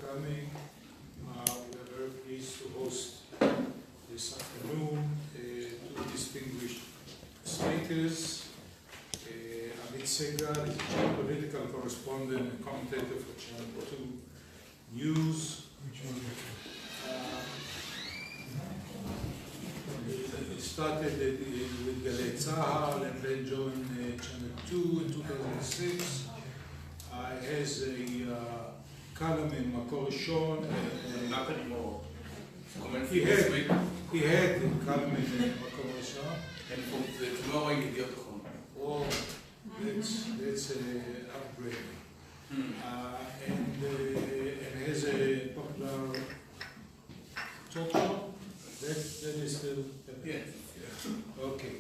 coming. We are very pleased to host this afternoon two distinguished speakers. Amit Segal is a political correspondent and commentator for Channel 2 News. He started with Gaza and then joined Channel 2 in 2006. He has a column in Makor Shon. Not anymore. He had a column in Makor Shon. And from tomorrow in Electoral. Oh, that's an upgrade. And has a popular talk show. That is still Yes. okay.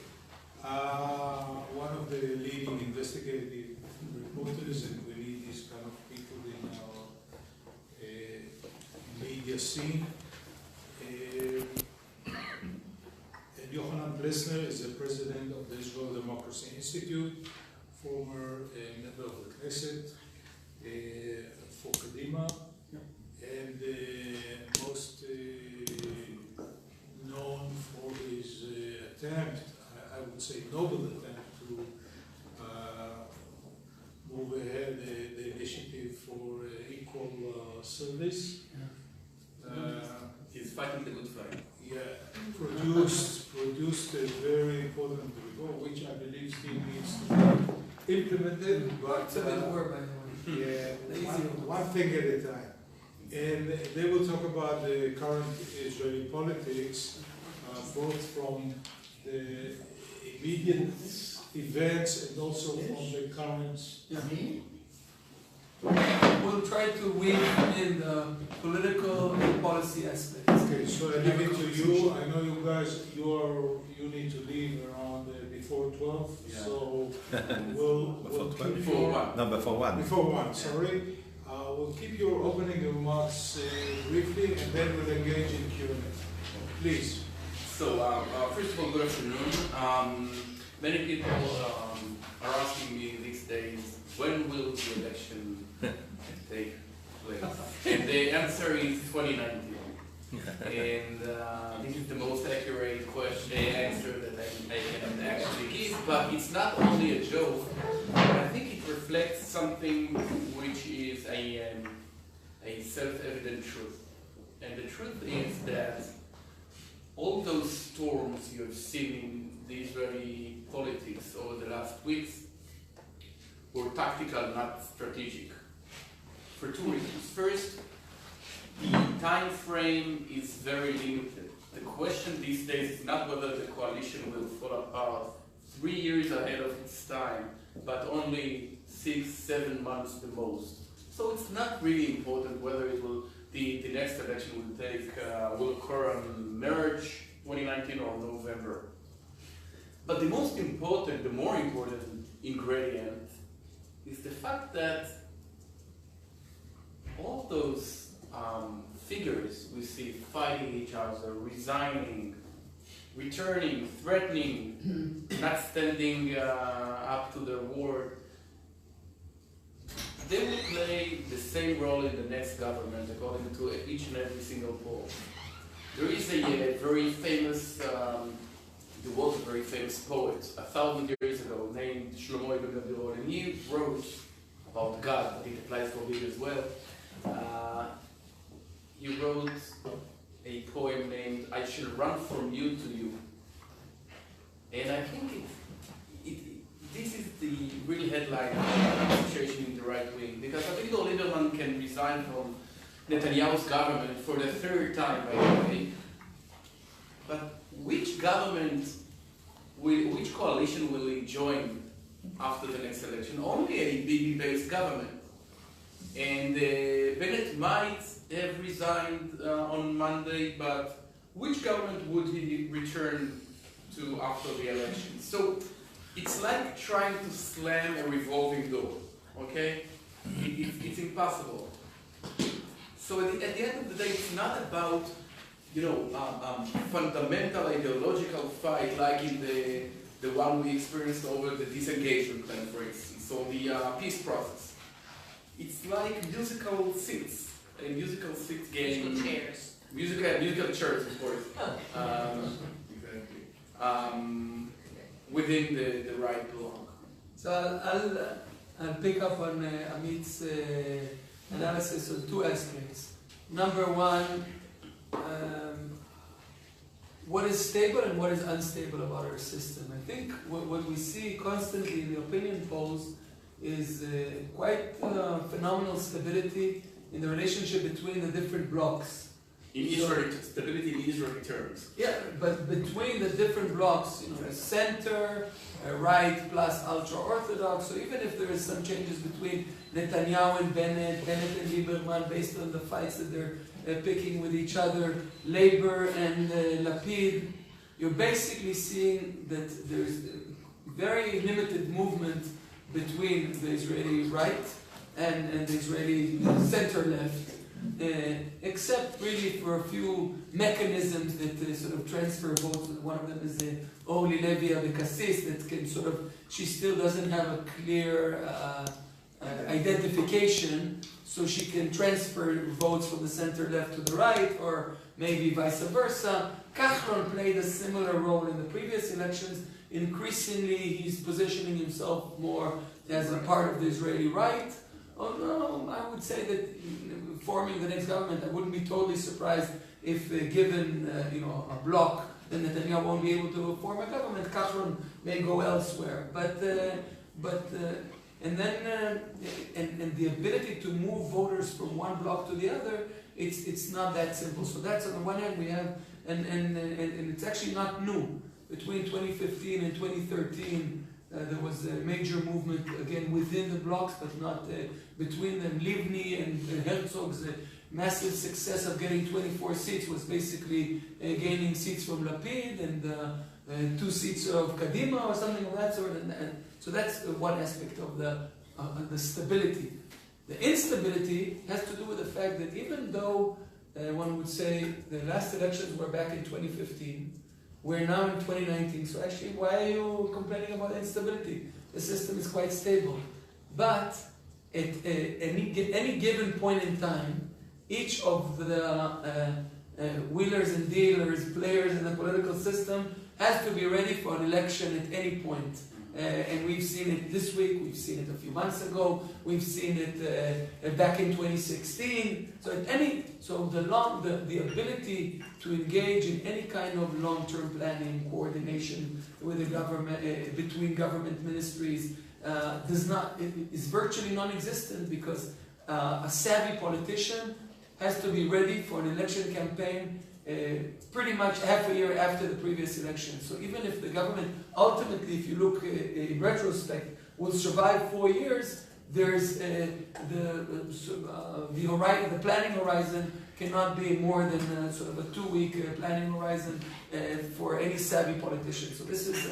One of the leading investigative reporters, and we need these kind of people in our media scene. And Yohanan Plesner is the president of the Israel Democracy Institute, former member of the Knesset for Kadima, and most known for his attempt, I would say noble attempt, to move ahead the initiative for equal service. He's fighting the good fight. Yeah, produced a very important report, which I believe still needs to be implemented, but It's a bit more, by the way. yeah, one thing at a time. And they will talk about the current Israeli politics, both from the immediate events and also from the current. We'll try to weave in the political and policy aspects. Okay, so I leave it to you. I know you guys, you need to leave around before 12, Yeah. so we'll keep Before your, one. No, before one. before 1, sorry. We'll keep your opening remarks briefly, and then we'll engage in Q&A. Please. So, first of all, good afternoon. Many people are asking me these days, when will the election take place? And the answer is 2019. And this is the most accurate answer that I can actually give, but it's not only a joke, but I think it reflects something which is a self-evident truth. And the truth is that all those storms you have seen in the Israeli politics over the last weeks were tactical, not strategic, for two reasons. First, the time frame is very limited. The question these days is not whether the coalition will fall apart 3 years ahead of its time, but only 6-7 months the most. So it's not really important whether it will the next election will occur on March 2019 or November. But the most important, the more important ingredient is the fact that all those figures we see fighting each other, resigning, returning, threatening, not standing up to their word, they will play the same role in the next government according to each and every single poll. There is a very famous, there was a very famous poet 1,000 years ago named Shlomo Ibn Gabirol, and he wrote about God, I think it applies for me as well. He wrote a poem named I Shall Run From You to You. And I think this is the real headline of the situation in the right wing, because Avigdor Lieberman can resign from Netanyahu's government for the third time, by the way. But which government, which coalition will he join after the next election? Only a Bibi-based government. And Bennett might have resigned on Monday, but which government would he return to after the election? So it's like trying to slam a revolving door, okay? It's impossible. So at the end of the day, it's not about, fundamental ideological fight like in the one we experienced over the disengagement plan, for instance, or the peace process. It's like musical seats. a musical seats game. Musical chairs. Musical chairs, of course. Exactly. Within the right block. So I'll pick up on Amit's analysis on two aspects. Number one, what is stable and what is unstable about our system. I think what we see constantly in the opinion polls is quite phenomenal stability in the relationship between the different blocks. In Israeli stability in Israeli terms. Yeah, but between the different blocks, you know, the center, right plus ultra-Orthodox, so even if there is some changes between Netanyahu and Bennett and Lieberman based on the fights that they're picking with each other, Labor and Lapid, you're basically seeing that there's very limited movement between the Israeli right and the Israeli center-left. Except really for a few mechanisms that sort of transfer votes. One of them is the Orly Levy Abekassis that can sort of, she still doesn't have a clear identification, so she can transfer votes from the center left to the right, or maybe vice versa. Kachron played a similar role in the previous elections. Increasingly, he's positioning himself more as a part of the Israeli right. Although I would say that forming the next government, I wouldn't be totally surprised if given a block, then Netanyahu won't be able to form a government. Kachron may go elsewhere, but the ability to move voters from one block to the other, it's not that simple. So that's on the one hand we have, and it's actually not new. Between 2015 and 2013. There was a major movement again within the blocks, but not between them. Livni and Herzog's massive success of getting 24 seats was basically gaining seats from Lapid and 2 seats of Kadima or something of that sort. And so that's one aspect of the stability. The instability has to do with the fact that even though one would say the last elections were back in 2015, we're now in 2019, so actually, why are you complaining about instability? The system is quite stable. But at any given point in time, each of the wheelers and dealers, players in the political system, has to be ready for an election at any point. And we've seen it this week, we've seen it a few months ago, we've seen it back in 2016. So the ability to engage in any kind of long-term planning, coordination with the government, between government ministries, is virtually non-existent because a savvy politician has to be ready for an election campaign pretty much half a year after the previous election. So even if the government, ultimately, if you look in retrospect, will survive 4 years, there's the planning horizon cannot be more than sort of a 2-week planning horizon for any savvy politician. So this is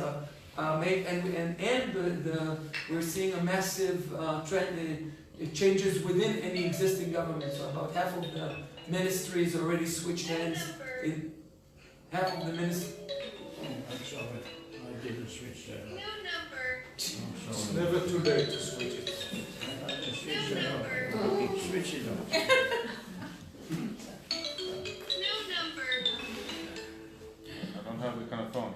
we're seeing a massive trend. Changes within any existing government. So about half of the ministries already switched hands. Half of the ministries. I'm sorry, I didn't switch that. New number. It's never too late to switch it. I switched that up. I keep switching up. New number. I don't have the kind of phone.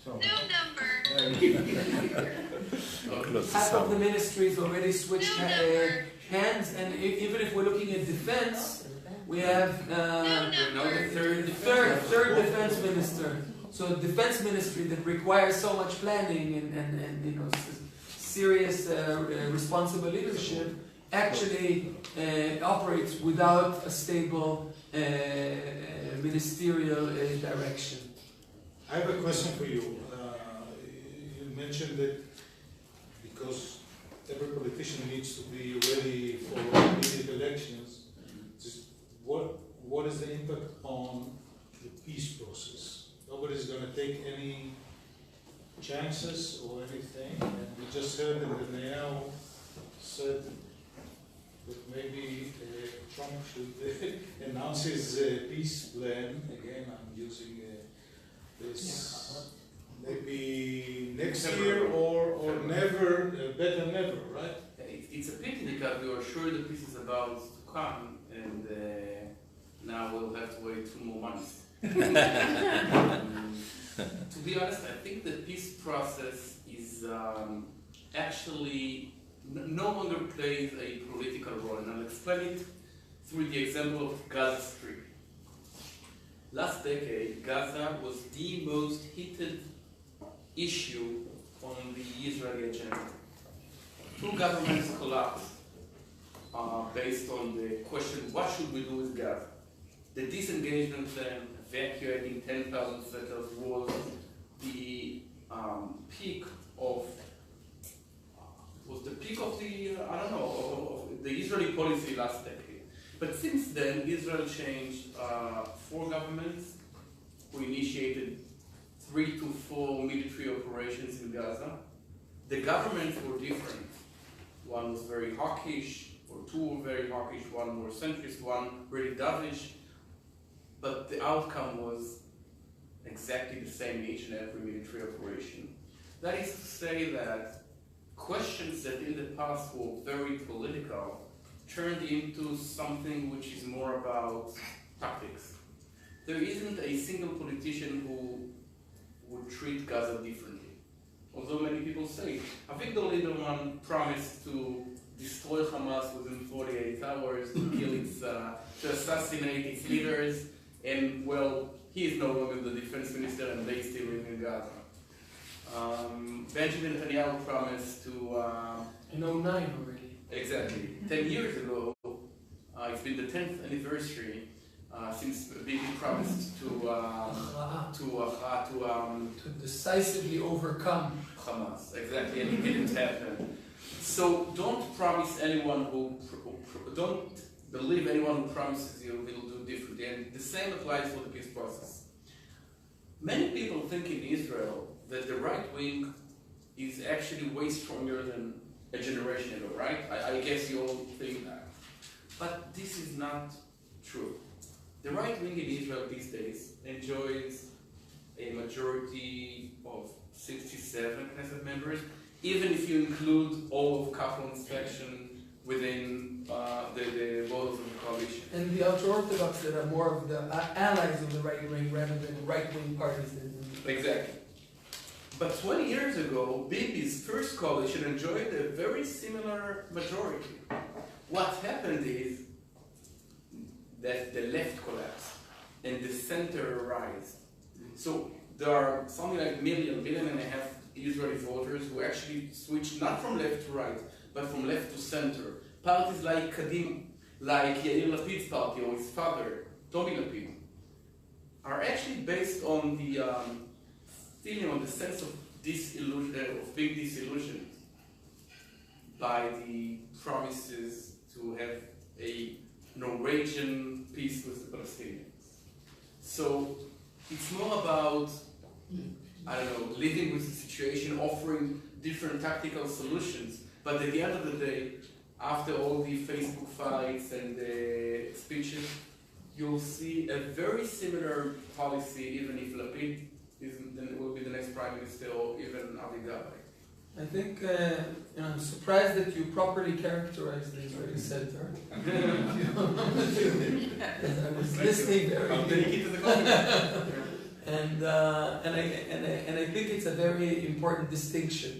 So, New number. Half of the ministries already switched hands, and even if we're looking at defense, we have Another third third defense minister. So defense ministry that requires so much planning and serious responsible leadership actually operates without a stable ministerial direction. I have a question for you. You mentioned that because every politician needs to be ready for immediate elections, what is the impact on the peace process? Nobody's going to take any chances or anything. And we just heard that Netanyahu said that maybe Trump should announce his peace plan. Again, I'm using this maybe next year or never, better never, right? It's it's a pity because we were sure the peace is about to come, and now we'll have to wait 2 more months. To be honest, I think the peace process is actually no longer plays a political role, and I'll explain it through the example of Gaza Strip. Last decade, Gaza was the most heated issue on the Israeli agenda. 2 governments collapsed based on the question, what should we do with Gaza? The disengagement plan, evacuating 10,000 settlers, was the peak of the Israeli policy last decade. But since then, Israel changed 4 governments who initiated 3 to 4 military operations in Gaza. The governments were different. One was very hawkish, or 2 were very hawkish, one more centrist, one really dovish. But the outcome was exactly the same in each and every military operation. That is to say that questions that in the past were very political turned into something which is more about tactics. There isn't a single politician who would treat Gaza differently. Although many people say, Avigdor Lieberman promised to destroy Hamas within 48 hours, to kill its, to assassinate its leaders, and well, he is no longer the defense minister and they still live in Gaza. Benjamin Netanyahu promised to... in 09 already. Exactly. 10 years ago, it's been the 10th anniversary since Bibi promised to decisively overcome Hamas. Exactly, and it didn't happen. So don't promise anyone don't believe anyone who promises you will do differently. And the same applies for the peace process. Many people think in Israel that the right wing is actually way stronger than a generation ago, right? I guess you all think that. But this is not true. The right wing in Israel these days enjoys a majority of 67 Knesset members, even if you include all of Kaplan's faction within the voters of the coalition. And the ultra-Orthodox that are more of the allies of the right wing rather than right-wing parties. Exactly. But 20 years ago, Bibi's first coalition enjoyed a very similar majority. What happened is that the left collapsed and the center rise. So there are something like million and a half Israeli voters who actually switched not from left to right, but from left to center. Parties like Kadima, like Yair Lapid's party or his father, Dromi Lapid, are actually based on the feeling, on the sense of disillusion, of being disillusioned by the promises to have a Norwegian peace with the Palestinians. So it's more about, living with the situation, offering different tactical solutions. But at the end of the day, after all the Facebook fights and the speeches, you'll see a very similar policy, even if Lapid will be the next prime minister, or even Avigal. I think I'm surprised that you properly characterized the Israeli center. I was listening very. I'm dedicated to the country. And I think it's a very important distinction.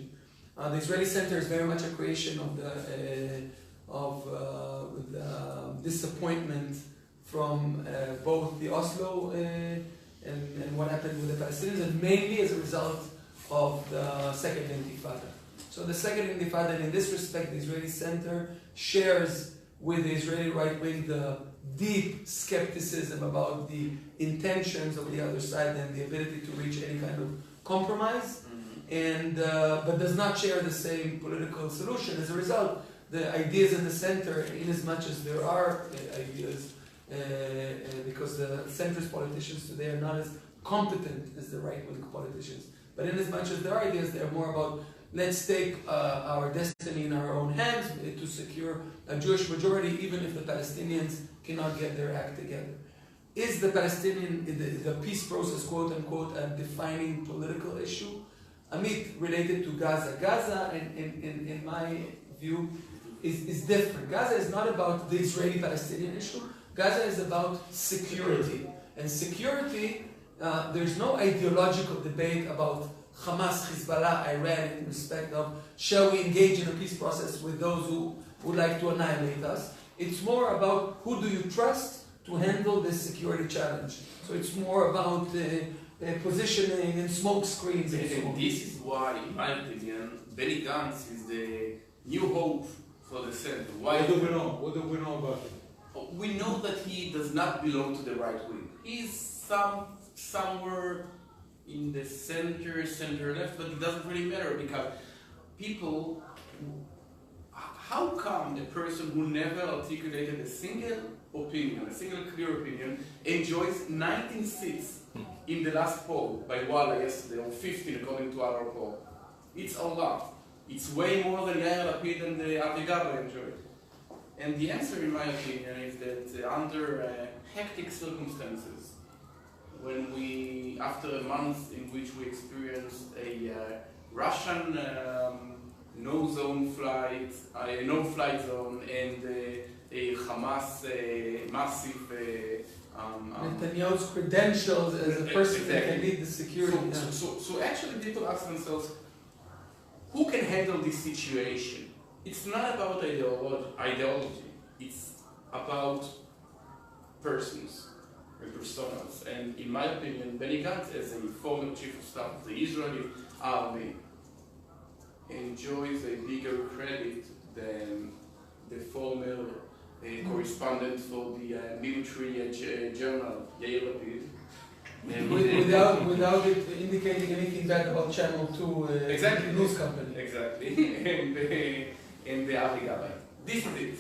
The Israeli center is very much a creation of the disappointment from both the Oslo and what happened with the Palestinians, and mainly as a result of the Second Intifada. So the Second Intifada, in this respect, the Israeli center shares with the Israeli right wing the deep skepticism about the intentions of the other side and the ability to reach any kind of compromise, and but does not share the same political solution. As a result, the ideas in the center, in as much as there are ideas, because the centrist politicians today are not as competent as the right-wing politicians. But in as much as there are ideas, they are more about, let's take our destiny in our own hands to secure a Jewish majority, even if the Palestinians cannot get their act together. Is the the peace process, quote unquote, a defining political issue? Amit, related to Gaza. Gaza, in my view, is different. Gaza is not about the Israeli-Palestinian issue. Gaza is about security. And security, there's no ideological debate about Hamas, Hezbollah, Iran in respect of shall we engage in a peace process with those who would like to annihilate us. It's more about who do you trust to handle this security challenge. So it's more about positioning and smoke screens and so on. And this is why, in my opinion, Benny Gantz is the new hope for the center. Why? What do we know? What do we know about him? We know that he does not belong to the right wing. He's somewhere in the center left, but it doesn't really matter because people. How come a person who never articulated a single opinion, a single clear opinion, enjoys 19 seats in the last poll by Walla yesterday, or 15 according to our poll? It's a lot. It's way more than Yair Lapid and Avi Gabba enjoyed. And the answer, in my opinion, is that under hectic circumstances, when we, after a month in which we experienced a Russian no-flight zone and a Hamas massive Netanyahu's credentials as a person that can lead the security. So actually people ask themselves, who can handle this situation? It's not about ideology. It's about persons and personas. And in my opinion, Benny Gantz, as a former chief of staff of the Israeli army, enjoys a bigger credit than the former correspondent for the military journal, Yair Lapid. Without it indicating anything bad about Channel 2 exactly. news company. Exactly. and the Avi Gabba. This is it.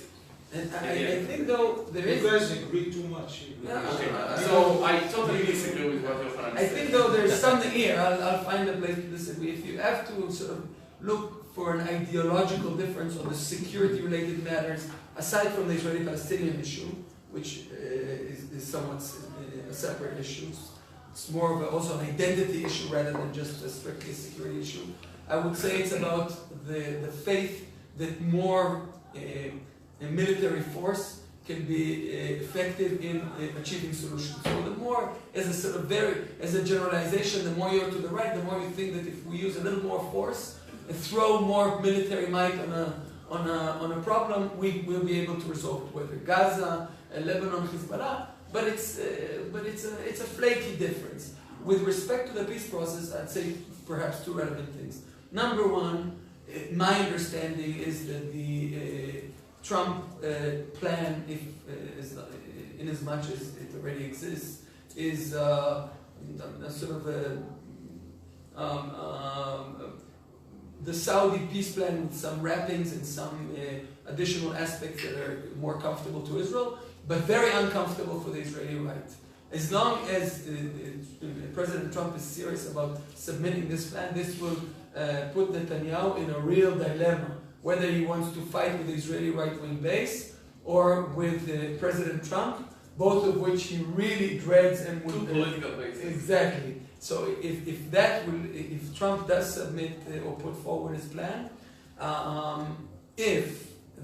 And I think though there is... You guys agree too much. Okay. So I totally disagree with what Yohanan said. I think though there's something here, I'll find a place to disagree. If you have to sort of look for an ideological difference on the security-related matters, aside from the Israeli-Palestinian issue, which is somewhat a separate issue. It's more of also an identity issue rather than just a strictly security issue. I would say it's about the faith that more a military force can be effective in achieving solutions. So the more, as a sort of as a generalization, the more you're to the right, the more you think that if we use a little more force and throw more military might on a problem, we will be able to resolve it. Whether Gaza, Lebanon, Hezbollah, but it's a flaky difference. With respect to the peace process, I'd say perhaps two relevant things. Number one, my understanding is that the Trump plan, in as much as it already exists, is a sort of the Saudi peace plan with some wrappings and some additional aspects that are more comfortable to Israel, but very uncomfortable for the Israeli right. As long as President Trump is serious about submitting this plan, this will put Netanyahu in a real dilemma, whether he wants to fight with the Israeli right-wing base or with President Trump, both of which he really dreads and would... Two political bases. Exactly. So if Trump does submit or put forward his plan,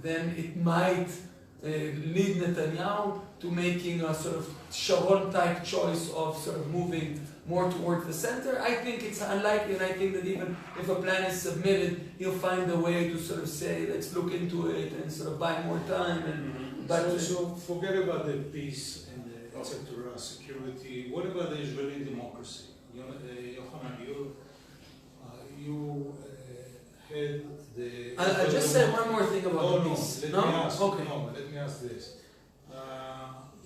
then it might lead Netanyahu to making a sort of Sharon-type choice of sort of moving more towards the center. I think it's unlikely, and I think that even if a plan is submitted, he'll find a way to sort of say, let's look into it and sort of buy more time. And so forget about the peace and the etc. security. What about the Israeli democracy? Yohanan, you had the... I'll just say one more thing about the peace. Let me ask this.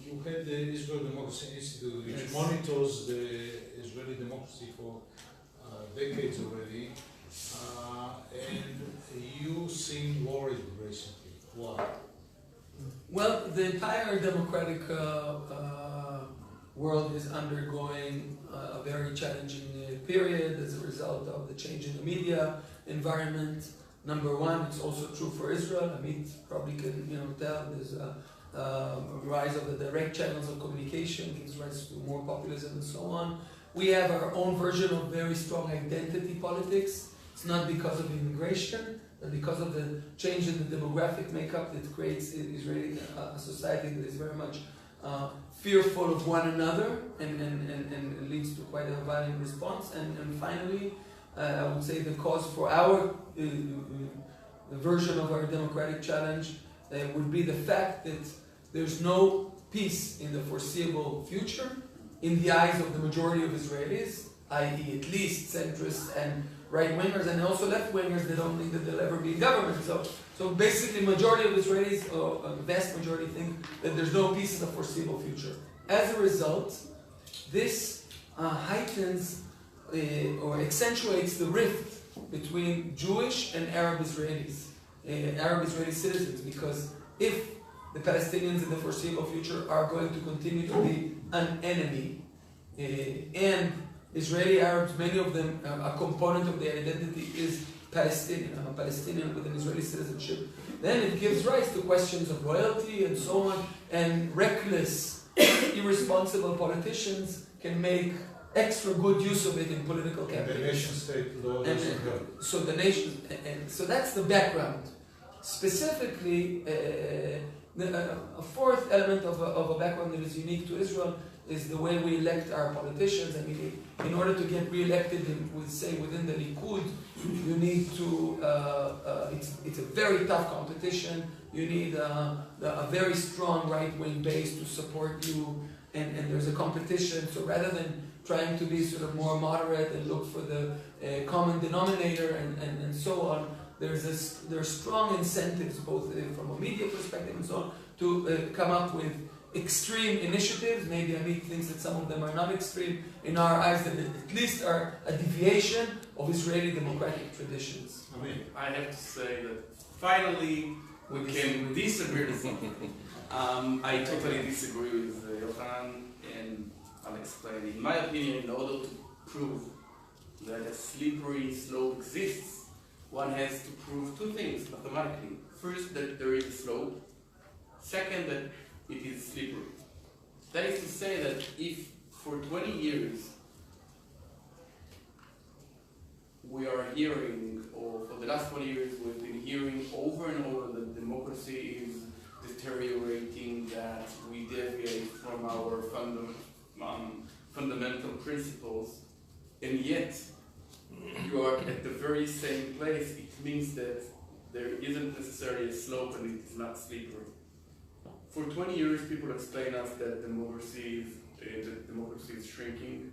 You had the Israel Democracy Institute, which monitors the Israeli democracy for decades already, and you seem worried recently. Why? Well, the entire democratic world is undergoing a very challenging period as a result of the change in the media environment. Number one, it's also true for Israel. Amit probably can tell there's a rise of the direct channels of communication, gives rise to more populism and so on. We have our own version of very strong identity politics. It's not because of immigration, because of the change in the demographic makeup that creates Israeli society that is very much fearful of one another and leads to quite a violent response. And finally, I would say the cause for our the version of our democratic challenge would be the fact that there's no peace in the foreseeable future in the eyes of the majority of Israelis, i.e. at least centrists and right-wingers, and also left-wingers that don't think that they'll ever be in government. So basically, majority of Israelis, or a vast majority, think that there's no peace in the foreseeable future. As a result, this heightens or accentuates the rift between Jewish and Arab Israelis, Arab Israeli citizens, because if the Palestinians in the foreseeable future are going to continue to be an enemy, and Israeli Arabs, many of them, a component of their identity is Palestinian, a Palestinian with an Israeli citizenship, then it gives rise to questions of loyalty and so on, and reckless, irresponsible politicians can make extra good use of it in political campaigns. The nation state law doesn't help. So the nation, and so that's the background. Specifically, a fourth element of a background that is unique to Israel is the way we elect our politicians. I mean, in order to get re-elected, within the Likud, you need to. It's a very tough competition. You need a very strong right-wing base to support you, and there's a competition. So rather than trying to be sort of more moderate and look for the common denominator and so on, there's strong incentives, both from a media perspective and so on, to come up with extreme initiatives. Maybe Amit thinks that some of them are not extreme in our eyes, that at least are a deviation of Israeli democratic traditions. I have to say that finally we can disagree with something. I totally disagree with Yohanan, and I'll explain. In my opinion, in order to prove that a slippery slope exists, one has to prove two things mathematically. First, that there is a slope. Second, that it is slippery. That is to say that if for 20 years we are hearing, or for the last 20 years we've been hearing over and over that democracy is deteriorating, that we deviate from our fundamental principles, and yet you are at the very same place, it means that there isn't necessarily a slope and it is not slippery. For 20 years, people explain us that democracy is shrinking,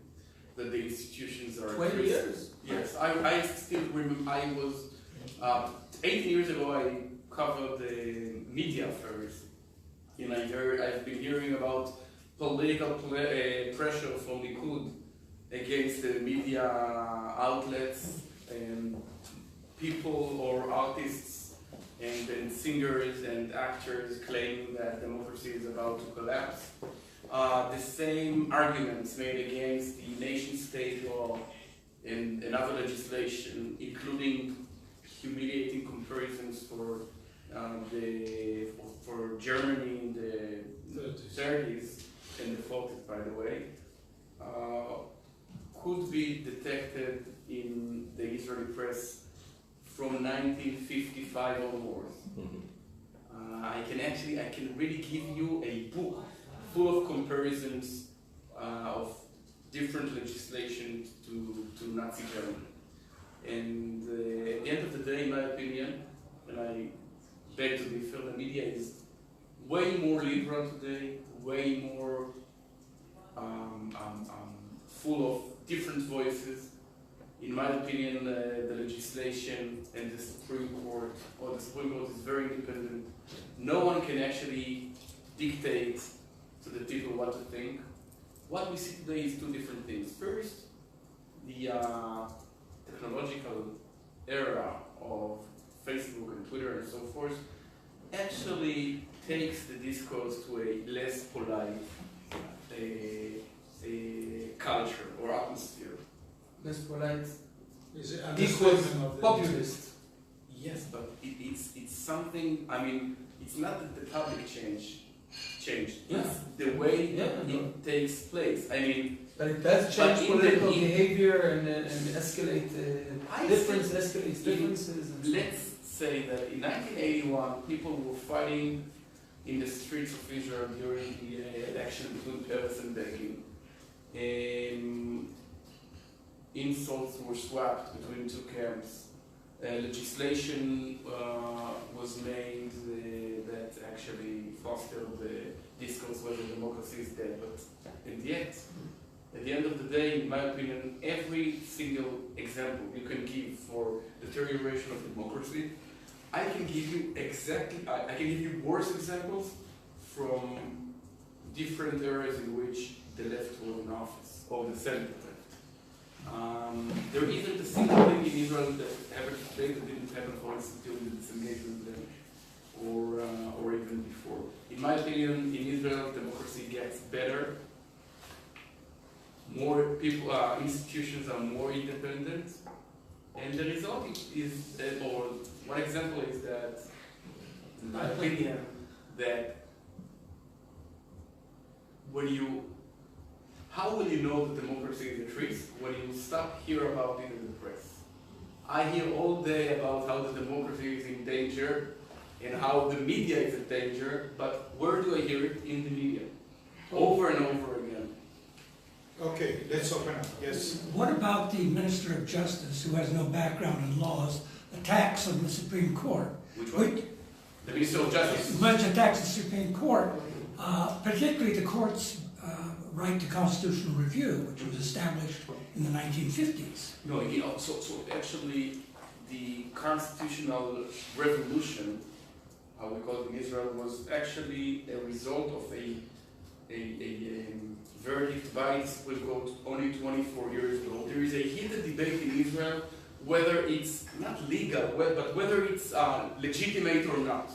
that the institutions are... 20 years? Yes, I still remember, I was, 18 years ago, I covered the media affairs, and I've been hearing about political pressure from Likud against the media outlets and people or artists and singers and actors claiming that democracy is about to collapse. The same arguments made against the nation-state law and other legislation, including humiliating comparisons for Germany in the 30s and the 40s, by the way, could be detected in the Israeli press from 1955 onwards. I can really give you a book full of comparisons of different legislation to Nazi Germany. And at the end of the day, in my opinion, and I beg to differ, the media is way more liberal today, way more full of different voices. In my opinion, the legislation and the Supreme Court is very independent. No one can actually dictate to the people what to think. What we see today is two different things. First, the technological era of Facebook and Twitter and so forth actually takes the discourse to a less polite culture or atmosphere. Less polite, Is it equals understatement of the populist. Yes, but it's something. I mean, it's not that the public changed. It's the way it takes place. I mean, But it does change political behavior and escalate escalates differences. let's say that in 1981, people were fighting in the streets of Israel during the election between Peres and Begin. Insults were swapped between two camps. Legislation was made that actually fostered the discourse whether democracy is dead. But in the end, at the end of the day, in my opinion, every single example you can give for deterioration of democracy, I can give you worse examples from different areas in which the left was in office, or the center left. There isn't a single thing in Israel that happened today that didn't happen, for instance, during the disengagement then, or even before. In my opinion, in Israel, democracy gets better. More people, institutions are more independent, and the result is, or one example is that, in my opinion, that how will you know that democracy is at risk? When you stop hear about it in the press. I hear all day about how the democracy is in danger and how the media is in danger, but where do I hear it? In the media. Over and over again. Okay, let's open up. Yes. What about the Minister of Justice, who has no background in laws, attacks on the Supreme Court? Which one? The Minister of Justice. Much attacks the Supreme Court, particularly the court's right to constitutional review, which was established in the 1950s. No, so actually the constitutional revolution, how we call it in Israel, was actually a result of a verdict by the Supreme Court only 24 years ago. There is a heated debate in Israel whether it's not legal, but whether it's legitimate or not.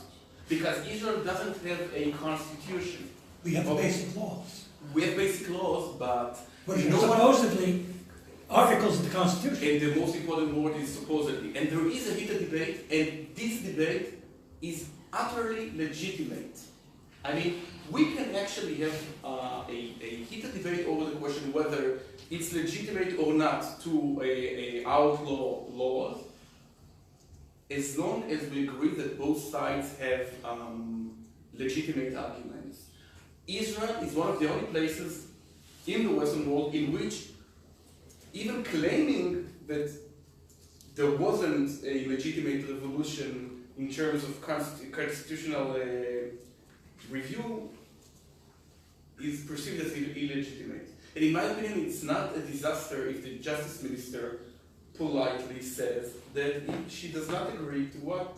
Because Israel doesn't have a constitution. We have basic laws. We have basic laws, but supposedly articles of the Constitution. And the most important word is supposedly. And there is a heated debate, and this debate is utterly legitimate. I mean, we can actually have a heated debate over the question whether it's legitimate or not to outlaw laws, as long as we agree that both sides have legitimate arguments. Israel is one of the only places in the Western world in which even claiming that there wasn't a legitimate revolution in terms of constitutional review is perceived as illegitimate. And in my opinion, it's not a disaster if the Justice Minister politely says that she does not agree to what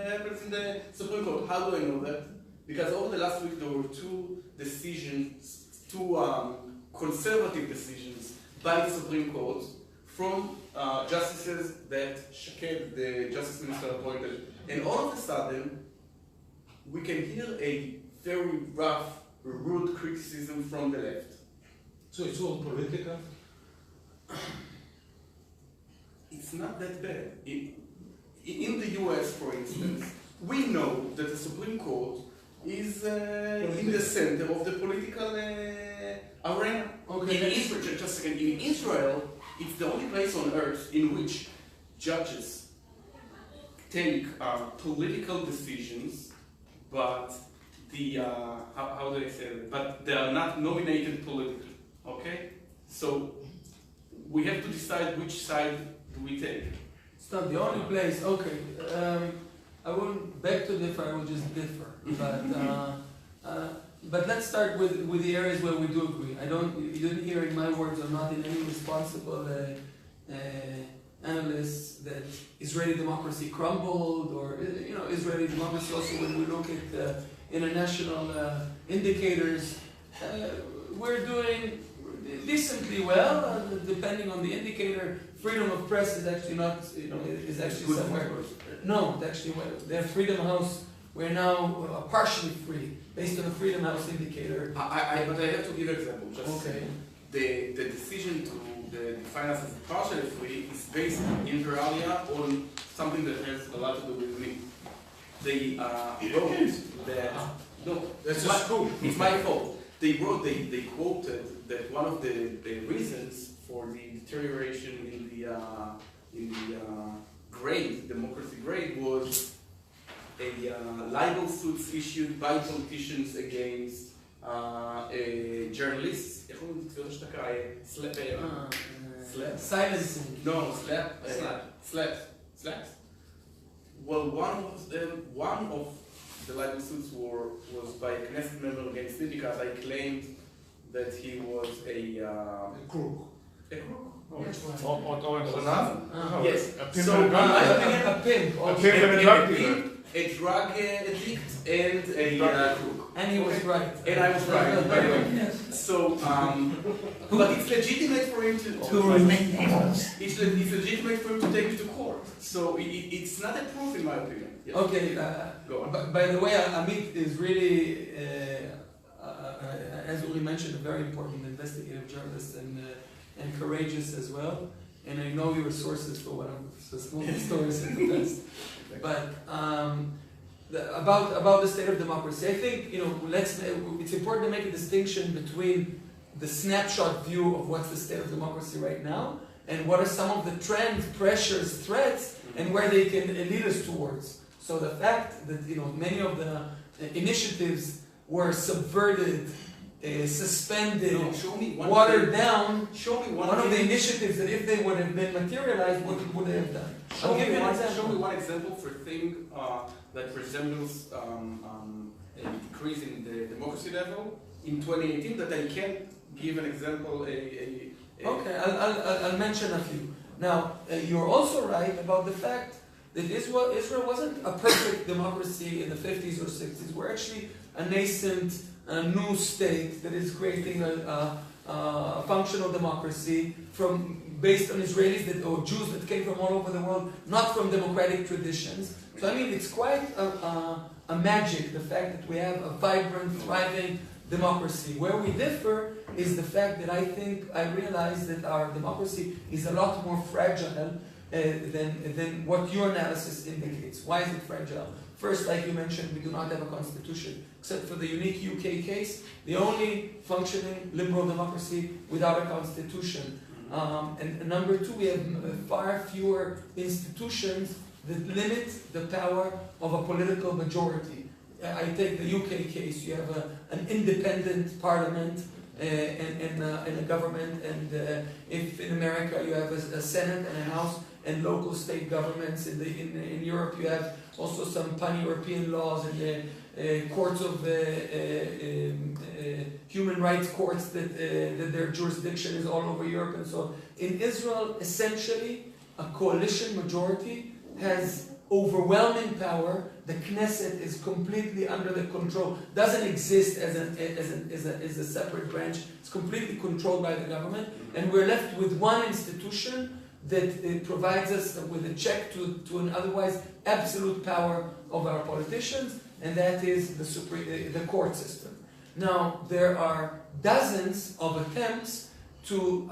happens in the Supreme Court. How do I know that? Because over the last week there were two conservative decisions by the Supreme Court from justices that Shaked, the Justice Minister, appointed. And all of a sudden, we can hear a very rough, rude criticism from the left. So it's all political? It's not that bad. In the US, for instance, we know that the Supreme Court is in the center of the political arena. Okay. In Israel, just a second, in Israel, it's the only place on earth in which judges take political decisions, but how do I say it? But they are not nominated politically. Okay, so we have to decide which side do we take. It's not the only place. Okay. I won't beg to differ, I will just differ. But let's start with the areas where we do agree. You didn't hear in my words, I'm not in any responsible analysts that Israeli democracy crumbled, or Israeli democracy also when we look at international indicators, we're doing decently well, depending on the indicator. Freedom of press is actually not, is actually somewhere. No, actually, the Freedom House, we're now partially free, based on the Freedom House indicator. But I have to give an example. Okay. The decision to define us as partially free is based inter alia on something that has a lot to do with me. They wrote that, no, That's a school. It's my fault. They quoted that one of the reasons for the deterioration in the grade, democracy grade, was libel suits issued by politicians against journalists. איך אומרים את זה שאתה קרא? Slap? Silencing. No, slaps. Well, one of the libel suits was by a Knesset member against me because I claimed that he was a crook. A crook? Yes. So, A pimp. a drug addict and a crook. And he was right. And I was right, by the way. Yes. So, but it's legitimate for him To remain nameless. it's legitimate for him to take it to court. So it's not a proof, in my opinion. Yes. Okay, Go on. by the way, Amit is really, as we mentioned, a very important investigative journalist and courageous as well. And I know your sources for one of the small stories in the past. But about the state of democracy, I think it's important to make a distinction between the snapshot view of what's the state of democracy right now and what are some of the trends, pressures, threats, and where they can lead us towards. So the fact that many of the initiatives were subverted, suspended, watered down. Show me One of the initiatives that if they would have been materialized, what would they have done? I'll give you an example. Show me one example for a thing that resembles a decrease in the democracy level in 2018 that I can't give an example. Okay, I'll mention a few. Now, you're also right about the fact that Israel wasn't a perfect democracy in the 50s or 60s. We're actually a nascent, new state that is creating a functional democracy based on Israelis or Jews that came from all over the world, not from democratic traditions. So I mean, it's quite a magic, the fact that we have a vibrant, thriving democracy. Where we differ is the fact that I realize that our democracy is a lot more fragile than what your analysis indicates. Why is it fragile? First, like you mentioned, we do not have a constitution, except for the unique UK case, the only functioning liberal democracy without a constitution. And number two, we have far fewer institutions that limit the power of a political majority. I take the UK case, you have an independent parliament and a government, and if in America you have a Senate and a House and local state governments, in Europe you have also some pan-European laws and courts of human rights courts that their jurisdiction is all over Europe and so on. In Israel, essentially, a coalition majority has overwhelming power. The Knesset is completely under the control, doesn't exist as a separate branch. It's completely controlled by the government, and we're left with one institution that provides us with a check to an otherwise absolute power of our politicians, and that is the court system. Now, there are dozens of attempts to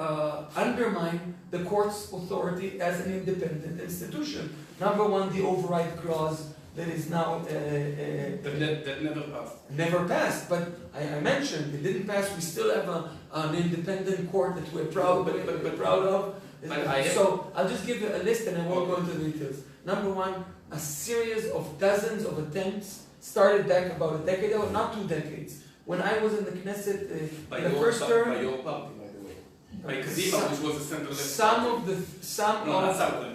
undermine the court's authority as an independent institution. Number one, the override clause that is now that never passed. Never passed, but I mentioned it didn't pass. We still have an independent court that we're proud of. So I'll just give you a list and I won't go into the details. Number one, a series of dozens of attempts started back about a decade ago, not 2 decades. When I was in the Knesset in the first term, by your party, by the way, by Kadima, which was a central-left.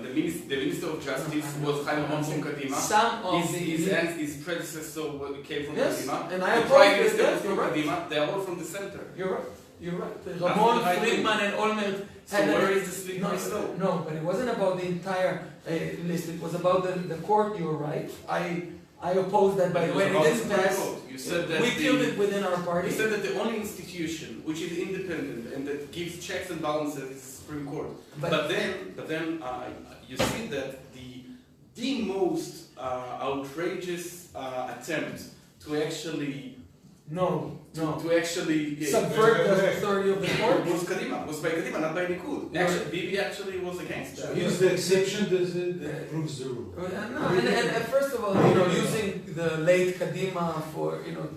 The Minister of Justice was Chaim from Kadima. His predecessor came from Kadima. And I the Prime Minister yes, was from right. Kadima. They are all from the center. You're right. Ramon, Friedman, and Olmert. So where is the slippery slope? No, but it wasn't about the entire list. It was about the court. You're right. I oppose that, by the way. It didn't pass. You said that we killed it within our party. You said that the only institution which is independent and that gives checks and balances is the Supreme Court. But then you see that the most outrageous attempt to actually to actually subvert the authority of the court was by Kadima, not by Likud. Actually, Bibi actually was against that. Use the exception that proves the rule. And first of all, using the late Kadima for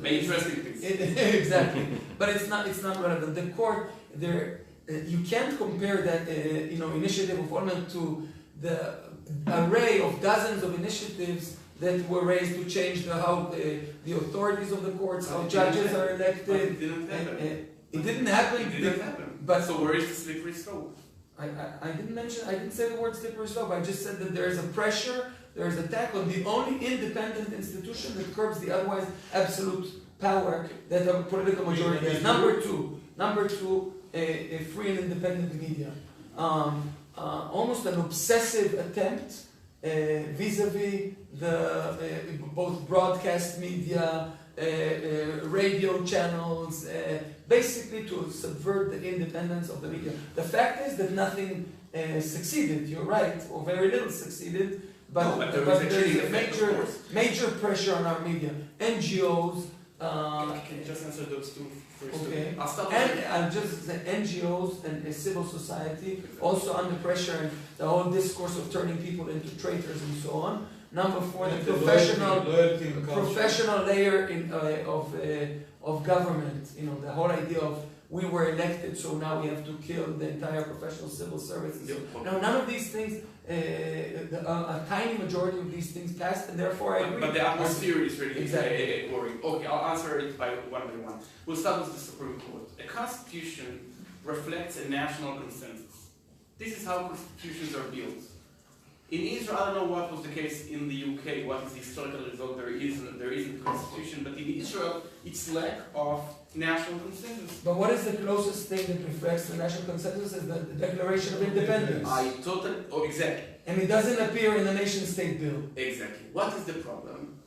May interesting things. Exactly, but it's not relevant. The court you can't compare that initiative of Olmert to the array of dozens of initiatives that were raised to change how the authorities of the courts, how judges are But elected. it didn't happen. It didn't happen. It didn't happen. But So where is the slippery slope? I didn't say the word slippery slope. I just said that there is a pressure, there is a attack on the only independent institution that curbs the otherwise absolute power that a political majority has. Number two, a free and independent media. Almost an obsessive attempt vis-a-vis the both broadcast media, radio channels, basically to subvert the independence of the media. The fact is that nothing succeeded, you're right, or very little succeeded, but there is a major pressure on our media. NGOs, Can you just answer those two first? okay. I'll start And with I'm just saying NGOs and civil society also under pressure, and the whole discourse of turning people into traitors and so on. Number four, the professional layer of government. You know, the whole idea of we were elected, so now we have to kill the entire professional civil service. Now, none of these things, a tiny majority of these things passed, and therefore I agree. But the atmosphere is really Exactly. worrying. Okay, I'll answer it by one by one. We'll start with the Supreme Court. A constitution reflects a national consensus. This is how constitutions are built. In Israel, I don't know what was the case in the UK, what is the historical result, there isn't a constitution, but in Israel, it's lack of national consensus. But what is the closest thing that reflects the national consensus is the Declaration of Independence. Exactly. And it doesn't appear in the nation-state bill. Exactly. What is the problem?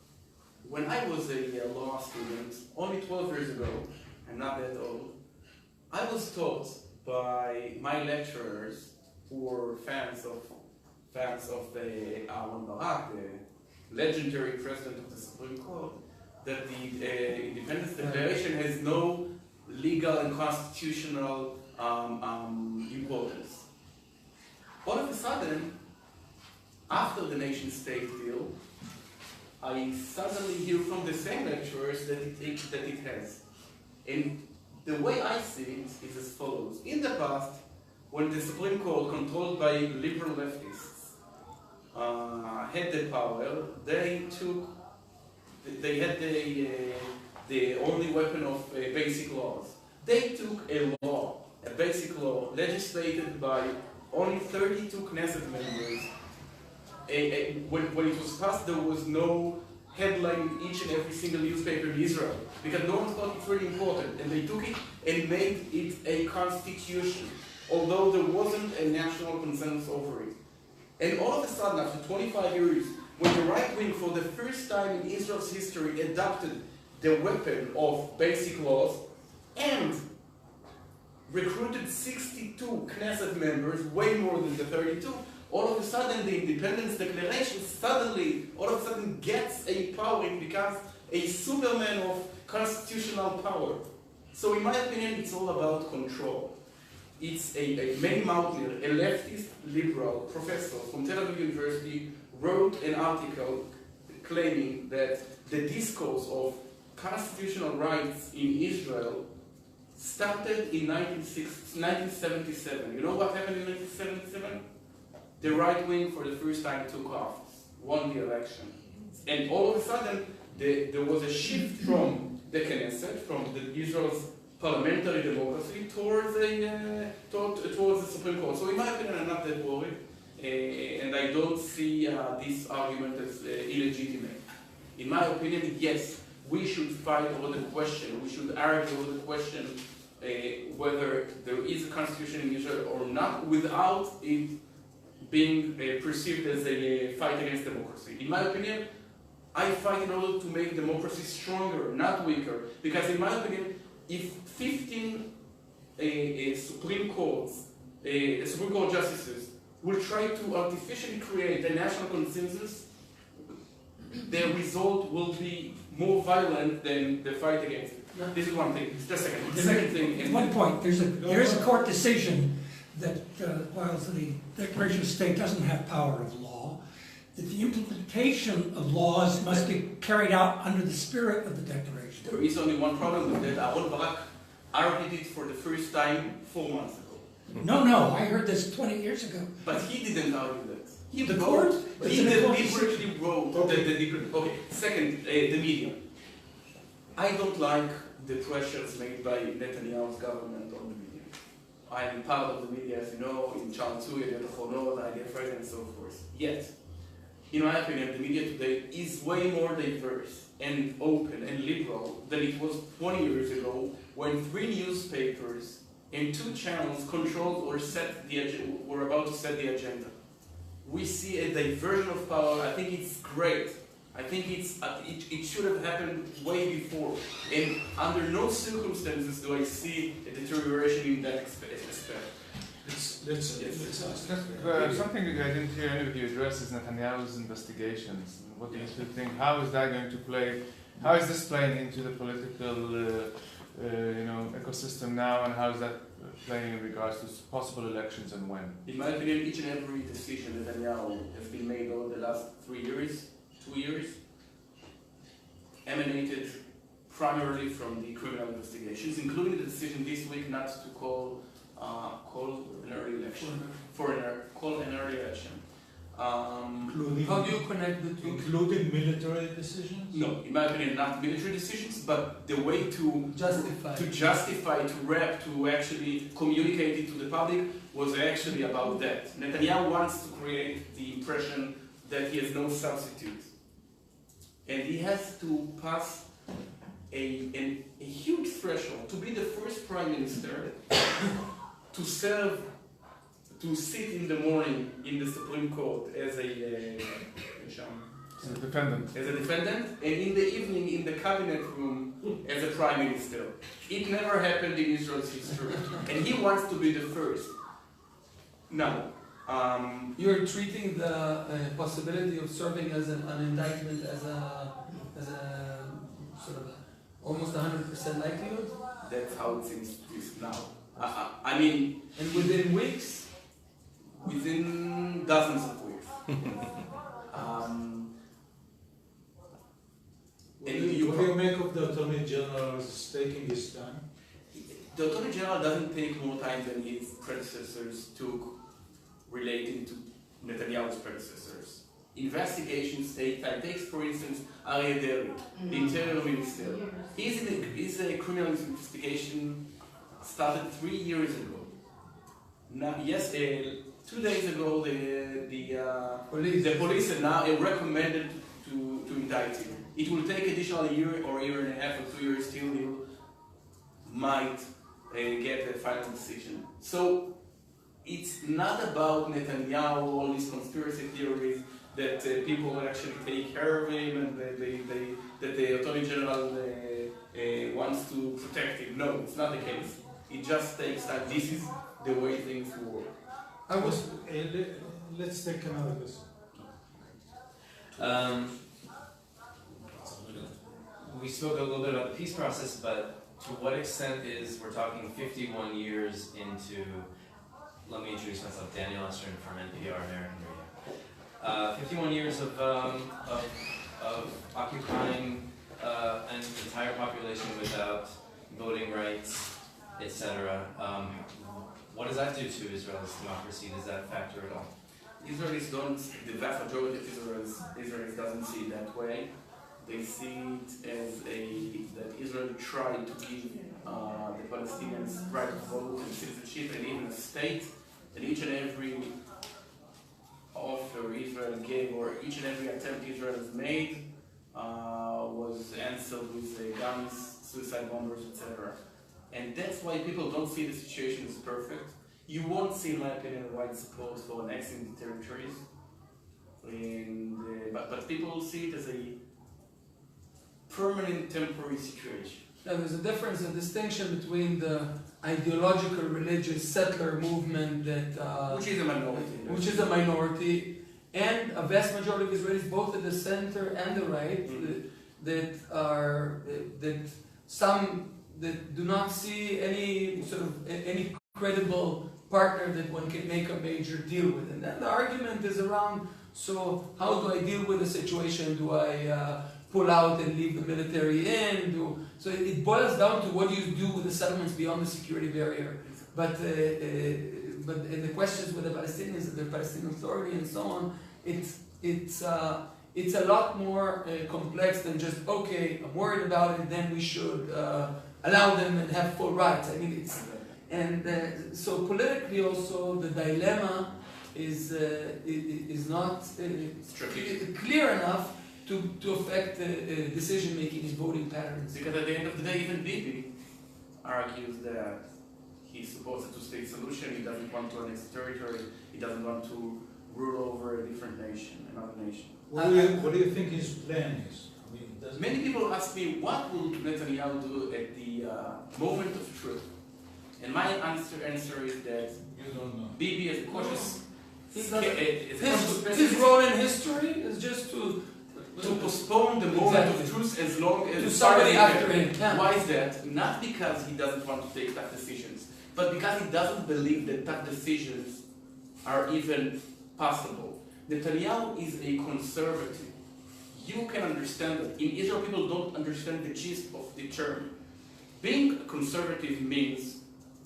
When I was a law student, only 12 years ago, I'm not that old, I was taught by my lecturers who were fans of the Aaron Barak, the legendary president of the Supreme Court, that the Independence Declaration has no legal and constitutional importance. All of a sudden, after the nation-state deal, I suddenly hear from the same lecturers that it has. And the way I see it is as follows. In the past, when the Supreme Court, controlled by liberal leftists, had the power, they had the only weapon of basic laws. They took a basic law, legislated by only 32 Knesset members. When it was passed, there was no headline in each and every single newspaper in Israel, because no one thought it's really important, and they took it and made it a constitution, although there wasn't a national consensus over it. And all of a sudden, after 25 years, when the right wing, for the first time in Israel's history, adopted the weapon of basic laws and recruited 62 Knesset members, way more than the 32, all of a sudden the Independence Declaration gets a power. It becomes a Superman of constitutional power. So in my opinion, it's all about control. It's Manny Mautner, a leftist liberal professor from Tel Aviv University, wrote an article claiming that the discourse of constitutional rights in Israel started in 1977. You know what happened in 1977? The right wing for the first time took office, won the election. And all of a sudden, there was a shift from the Knesset, from Israel's parliamentary democracy, towards the Supreme Court. So in my opinion, I'm not that worried, and I don't see this argument as illegitimate. In my opinion, yes, we should fight over the question, we should argue over the question whether there is a constitution in Israel or not, without it being perceived as a fight against democracy. In my opinion, I fight in order to make democracy stronger, not weaker. Because in my opinion, if 15 Supreme Court justices will try to artificially create a national consensus, the result will be more violent than the fight against it. This is one thing. Just a second. The second thing. One point. There's a court decision that while the Declaration of State doesn't have power of law, that the implementation of laws must be carried out under the spirit of the Declaration. There is only one problem with that. Aaron Barak argued it for the first time 4 months ago. No, I heard this 20 years ago. But he didn't argue that. He The wrote, court? It's he in the court deliberately wrote okay. Second, the media. I don't like the pressures made by Netanyahu's government on the media. I am part of the media, as you know, in Channel 2, Electoral, IDF, and so forth. Yet, in my opinion, the media today is way more diverse and open and liberal than it was 20 years ago, when 3 newspapers and 2 channels controlled or were about to set the agenda. We see a diversion of power. I think it's great. I think it should have happened way before. And under no circumstances do I see a deterioration in that aspect. Let's ask. Something that I didn't hear any of you address is Netanyahu's investigations. What do you think? How is that going to play? How is this playing into the political, ecosystem now, and how is that playing in regards to possible elections and when? In my opinion, each and every decision Netanyahu has been made over the last 2 years, emanated primarily from the criminal investigations, including the decision this week not to call an early election. Call an early election. How do you connect the two? Including military decisions? No, in my opinion, not military decisions, but the way to justify, to wrap, to actually communicate it to the public was actually about that. Netanyahu wants to create the impression that he has no substitute. And he has to pass a huge threshold to be the first prime minister to sit in the morning in the Supreme Court as a defendant, and in the evening in the cabinet room as a prime minister. It never happened in Israel's history, and he wants to be the first. Now, you're treating the possibility of serving as an indictment as a sort of almost 100% likelihood. That's how it seems now. I mean, and within weeks. Within dozens of weeks. What do you make of the Attorney General's taking his time? The Attorney General doesn't take more time than his predecessors took relating to Netanyahu's predecessors. Investigations take time. Takes, for instance, Aryeh Deri, the Interior Minister. His criminal investigation started 3 years ago. Now, 2 days ago, the police have now recommended to indict him. It will take additional year or year and a half or 2 years till he might get a final decision. So it's not about Netanyahu, all these conspiracy theories that people will actually take care of him and that the Attorney General wants to protect him. No, it's not the case. It just takes time. This is the way things work. Let's take another question. We spoke a little bit about the peace process, but to what extent we're talking 51 years into, let me introduce myself, Daniel Estern from NPR American Radio. 51 years of occupying an entire population without voting rights, etc. What does that do to Israel's democracy? Does that factor at all? Israelis don't, the vast majority of Israelis doesn't see it that way. They see it as that Israel tried to give the Palestinians right of vote and citizenship and even a state, and each and every offer Israel gave or each and every attempt Israel has made was answered with guns, suicide bombers, etc. And that's why people don't see the situation as perfect. You won't see, in my opinion, wide support for annexing the territories. But people see it as a permanent temporary situation. Now there's a difference, a distinction between the ideological religious settler movement that which is a minority. And a vast majority of Israelis, both at the center and the right, that do not see any credible partner that one can make a major deal with. And then the argument is around, so how do I deal with the situation? Do I pull out and leave the military in? So it boils down to what do you do with the settlements beyond the security barrier. But but in the questions with the Palestinians and the Palestinian Authority and so on, it's a lot more complex than just, okay, I'm worried about it, then we should allow them and have full rights. I mean, so politically also the dilemma is not clear enough to affect decision making and voting patterns. Because at the end of the day, even Bibi argues that he supports a two-state solution. He doesn't want to annex territory. He doesn't want to rule over a different nation, another nation. What do you think his plan is? I mean, Many people ask me, what will Netanyahu do at the moment of truth? And my answer is that you don't know. Bibi is a cautious. His role in history is just to postpone the moment Exactly. of truth as long as to somebody after him. Yeah. Why is that? Not because he doesn't want to take tough decisions, but because he doesn't believe that tough decisions are even possible. Netanyahu is a conservative. You can understand that. In Israel, people don't understand the gist of the term. Being a conservative means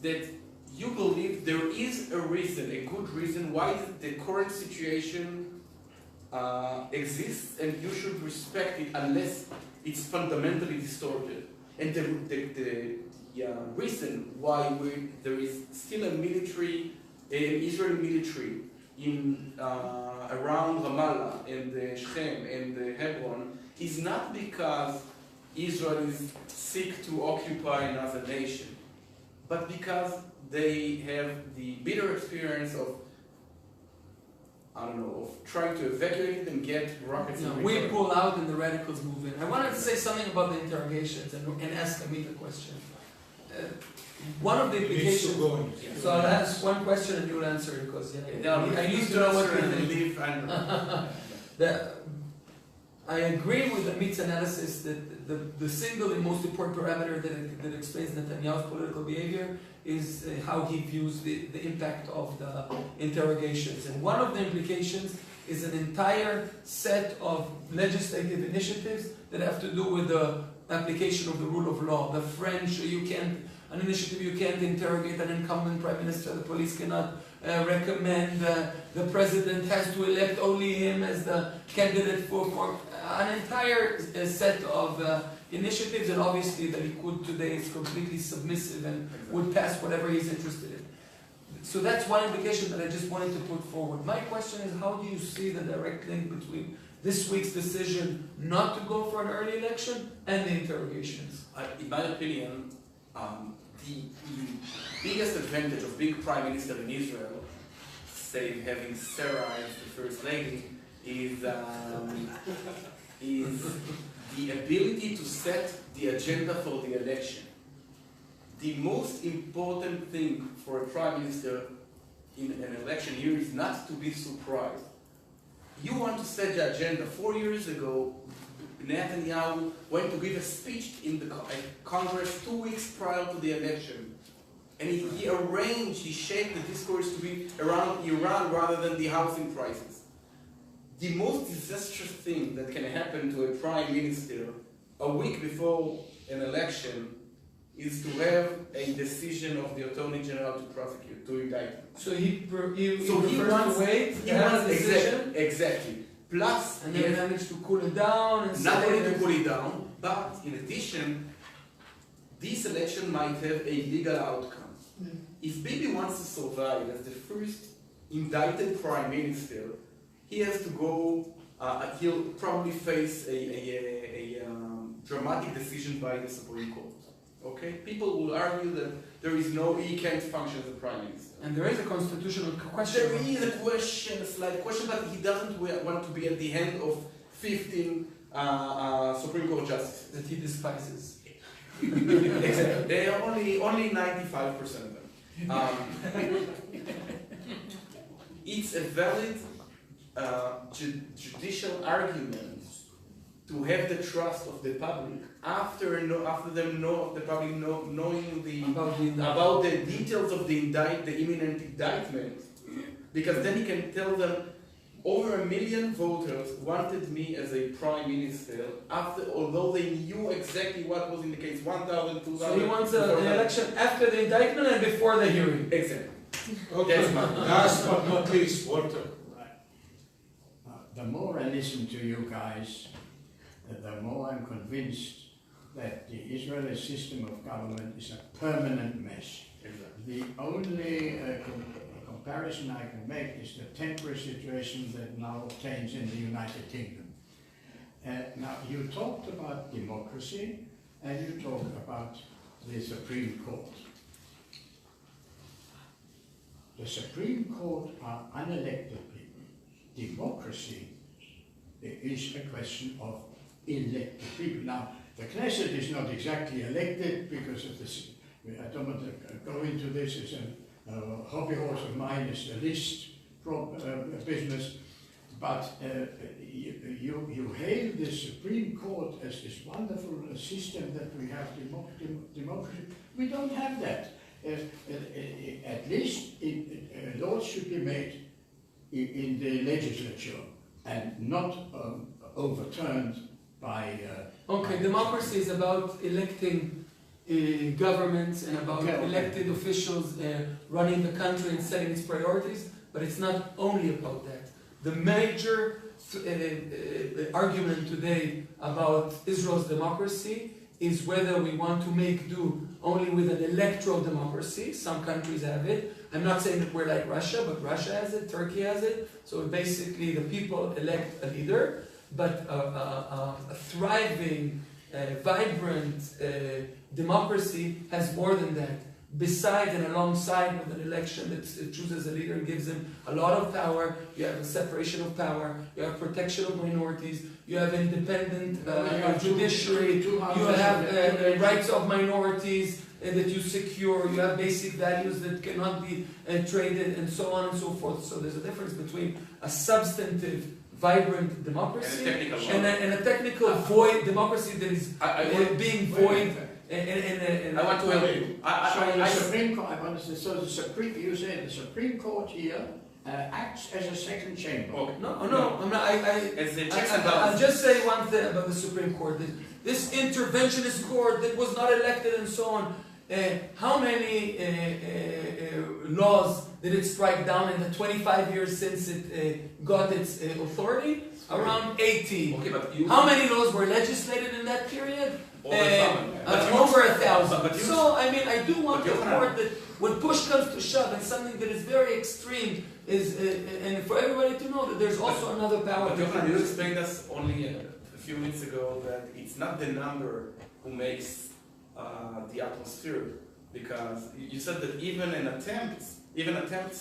that you believe there is a reason, a good reason, why the current situation exists, and you should respect it unless it's fundamentally distorted. And the reason why there is still an Israeli military in around Ramallah and Shechem and Hebron is not because Israelis seek to occupy another nation, but because they have the bitter experience of trying to evacuate and get rockets. No, we pull out and the radicals move in. I wanted to say something about the interrogations and ask Amit a question. One of the implications. So I'll ask one question and you'll answer it because I need to know what you think. I agree with Amit's analysis that the single and most important parameter that explains Netanyahu's political behavior is how he views the impact of the interrogations. And one of the implications is an entire set of legislative initiatives that have to do with the application of the rule of law. The French, an initiative you can't interrogate an incumbent prime minister, the police cannot recommend, the president has to elect only him as the candidate for an entire set of initiatives, and obviously the Likud today is completely submissive and would pass whatever he's interested in. So that's one implication that I just wanted to put forward. My question is, how do you see the direct link between this week's decision not to go for an early election and the interrogations? In my opinion, the biggest advantage of being prime minister in Israel, say having Sarah as the first lady, is the ability to set the agenda for the election. The most important thing for a prime minister in an election year is not to be surprised. You want to set the agenda. 4 years ago, Netanyahu went to give a speech in the Congress 2 weeks prior to the election. And he shaped the discourse to be around Iran rather than the housing crisis. The most disastrous thing that can happen to a prime minister a week before an election is to have a decision of the Attorney General to prosecute, to indict him. So he wants to wait to have a decision? Exactly. Plus, and then managed to cool it down and not only to cool it down, but in addition, this election might have a legal outcome. If Bibi wants to survive as the first indicted prime minister, he has to go, he'll probably face a dramatic decision by the Supreme Court. Okay? People will argue that he can't function as a prime minister. And there is a constitutional question. There is a slight question, but he doesn't want to be at the hand of 15 Supreme Court justices. That he despises. Exactly. They are only 95% of them. It's a valid judicial argument to have the trust of the public after the public knowing about the details of the imminent indictment, because then he can tell them over 1 million voters wanted me as a prime minister although they knew exactly what was in the case, 1,000, 2,000. So he wants an election after the indictment and before the hearing. Exactly. Okay, Yes, ma'am. last but not least, Walter. The more I listen to you guys, the more I'm convinced that the Israeli system of government is a permanent mess. The only comparison I can make is the temporary situation that now obtains in the United Kingdom. Now, you talked about democracy and you talked about the Supreme Court. The Supreme Court are unelected people. Democracy is a question of elected people. Now, the Knesset is not exactly elected because of this. I don't want to go into this. It's a hobby horse of mine. It's the list business. But you hail the Supreme Court as this wonderful system that we have democracy. We don't have that. At least laws should be made in the legislature and not overturned by... Okay, democracy is about electing governments and about elected officials running the country and setting its priorities, but it's not only about that. The major argument today about Israel's democracy is whether we want to make do only with an electoral democracy. Some countries have it. I'm not saying that we're like Russia, but Russia has it, Turkey has it. So basically the people elect a leader, but a thriving, vibrant democracy has more than that. Besides and alongside with an election that chooses a leader and gives him a lot of power, you have a separation of power, you have protection of minorities, you have independent judiciary, you have rights of minorities that you secure, you have basic values that cannot be traded, and so on and so forth. So there's a difference between a substantive, vibrant democracy and a technical void democracy that is being void. I want to help you. The Supreme Court, I understand. So the Supreme, you say the Supreme Court here acts as a second chamber. Okay. No, I'm not. I'll just say one thing about the Supreme Court. This interventionist court that was not elected and so on. How many laws did it strike down in the 25 years since it got its authority? Around 80. Okay, but you... How many laws were legislated in that period? Over 1,000. So, I mean, I do want the court that when push comes to shove and something that is very extreme is, and for everybody to know that there's also another power. But Yohanan, you explained us only a few minutes ago that it's not the number who makes the atmosphere, because you said that even attempts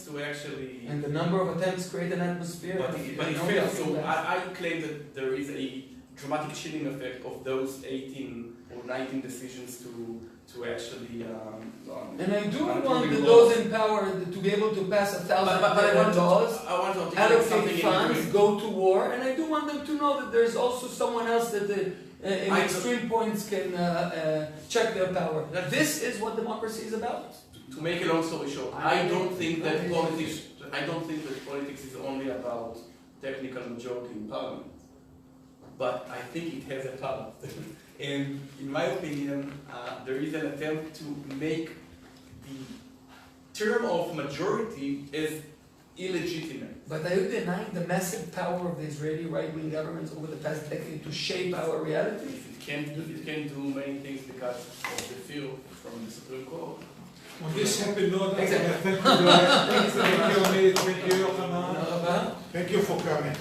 to actually... And the number of attempts create an atmosphere. But it fails. So I claim that there is a dramatic chilling effect of those 18 or 19 decisions to actually... and I do want those in power to be able to pass 1,000 laws, allocate funds, go to war, and I do want them to know that there's also someone else that in extreme points can check their power. This is what democracy is about. To make a long story short, I don't think that politics is only about technical majority in parliament. But I think it has a part. And in my opinion, there is an attempt to make the term of majority as illegitimate. But are you denying the massive power of the Israeli right-wing governments over the past decade to shape our reality? It can do many things because of the fear from the Supreme Court. On this happy note, Exactly. thank you, Amit, thank you, Yohanan. Thank you for coming.